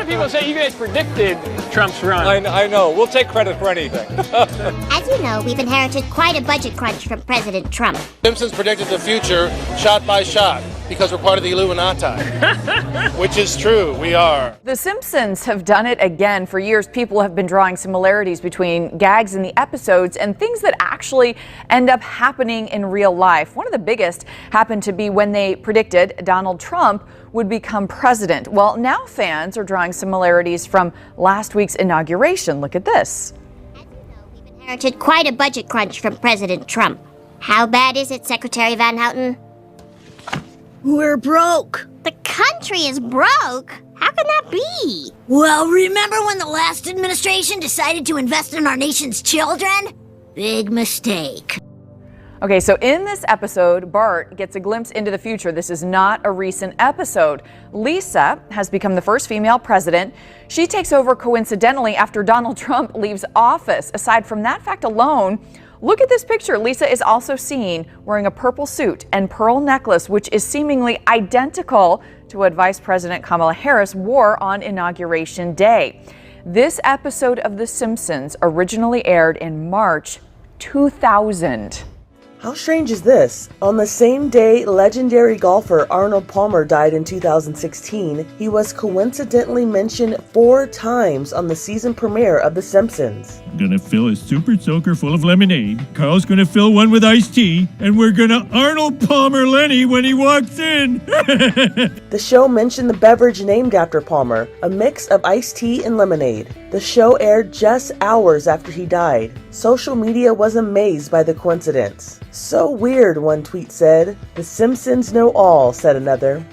of people say you guys predicted Trump's run. I know. We'll take credit for anything. As you know, we've inherited quite a budget crunch from President Trump. Simpsons predicted the future shot by shot because we're part of the Illuminati, which is true. We are. The Simpsons have done it again. For years, people have been drawing similarities between gags in the episodes and things that actually end up happening in real life. One of the biggest happened to be when they predicted Donald Trump would become president. Well, now fans are drawing similarities from last week's inauguration. Look at this. As you know, we've inherited quite a budget crunch from President Trump. How bad is it, Secretary Van Houten? We're broke. The country is broke? How can that be? Well, remember when the last administration decided to invest in our nation's children? Big mistake. Okay, so in this episode, Bart gets a glimpse into the future. This is not a recent episode. Lisa has become the first female president. She takes over coincidentally after Donald Trump leaves office. Aside from that fact alone, look at this picture. Lisa is also seen wearing a purple suit and pearl necklace, which is seemingly identical to what Vice President Kamala Harris wore on Inauguration Day. This episode of The Simpsons originally aired in March 2000. How strange is this? On the same day legendary golfer Arnold Palmer died in 2016, he was coincidentally mentioned 4 times on the season premiere of The Simpsons. Gonna fill a super soaker full of lemonade. Carl's gonna fill one with iced tea, and we're gonna Arnold Palmer Lenny when he walks in. The show mentioned the beverage named after Palmer, a mix of iced tea and lemonade. The show aired just hours after he died. Social media was amazed by the coincidence. So weird, one tweet said. The Simpsons know all, said another.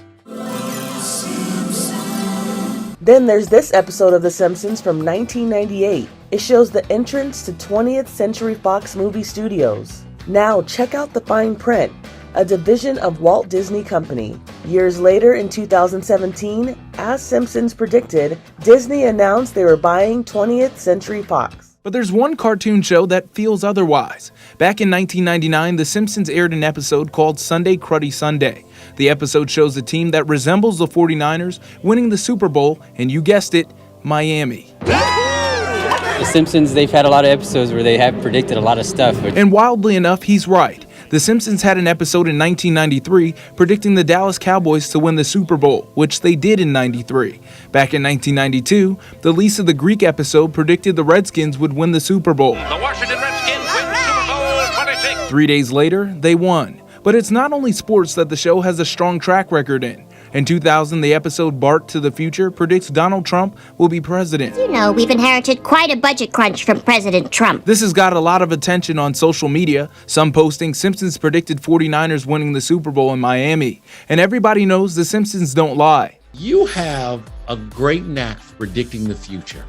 Then there's this episode of The Simpsons from 1998. It shows the entrance to 20th Century Fox movie studios. Now check out the fine print, a division of Walt Disney Company. Years later in 2017, as Simpsons predicted, Disney announced they were buying 20th Century Fox. But there's one cartoon show that feels otherwise. Back in 1999, The Simpsons aired an episode called Sunday Cruddy Sunday. The episode shows a team that resembles the 49ers winning the Super Bowl, and you guessed it, Miami. The Simpsons, they've had a lot of episodes where they have predicted a lot of stuff. And wildly enough, he's right. The Simpsons had an episode in 1993 predicting the Dallas Cowboys to win the Super Bowl, which they did in 93. Back in 1992, the Lisa the Greek episode predicted the Redskins would win the Super Bowl. The Washington Redskins win Super Bowl 26. 3 days later, they won. But it's not only sports that the show has a strong track record in. In 2000, the episode Bart to the Future predicts Donald Trump will be president. As you know, we've inherited quite a budget crunch from President Trump. This has got a lot of attention on social media, some posting Simpsons predicted 49ers winning the Super Bowl in Miami. And everybody knows the Simpsons don't lie. You have a great knack for predicting the future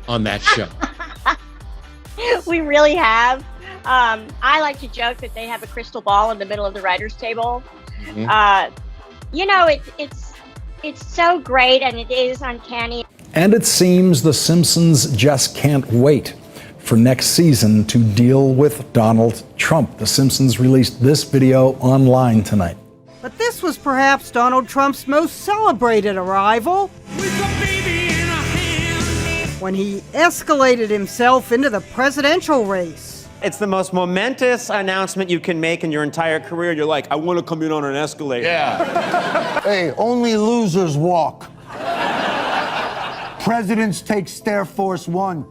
on that show. We really have. I like to joke that they have a crystal ball in the middle of the writer's table. Mm-hmm. You know, it's so great, and it is uncanny. And it seems the Simpsons just can't wait for next season to deal with Donald Trump. The Simpsons released this video online tonight. But this was perhaps Donald Trump's most celebrated arrival. When he escalated himself into the presidential race. It's the most momentous announcement you can make in your entire career. You're like, I want to come in on an escalator. Yeah. Hey, only losers walk. Presidents take Stair Force 1.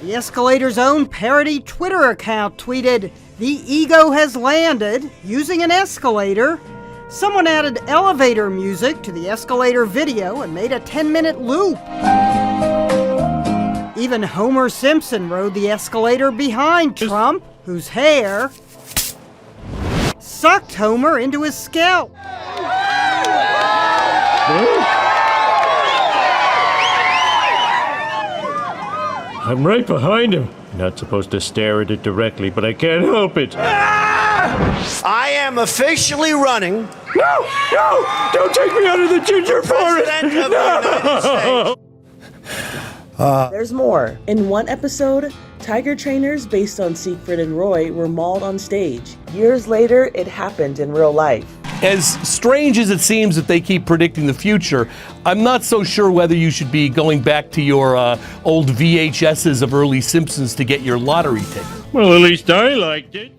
The escalator's own parody Twitter account tweeted, "The ego has landed," using an escalator. Someone added elevator music to the escalator video and made a 10-minute loop. Even Homer Simpson rode the escalator behind Trump, whose hair sucked Homer into his scalp. I'm right behind him. Not supposed to stare at it directly, but I can't help it. I am officially running. No! Don't take me out of the ginger forest! President of the United States. There's more. In one episode, tiger trainers based on Siegfried and Roy were mauled on stage. Years later, it happened in real life. as strange as it seems that they keep predicting the future, I'm not so sure whether you should be going back to your old VHSs of early Simpsons to get your lottery ticket. Well, at least I liked it.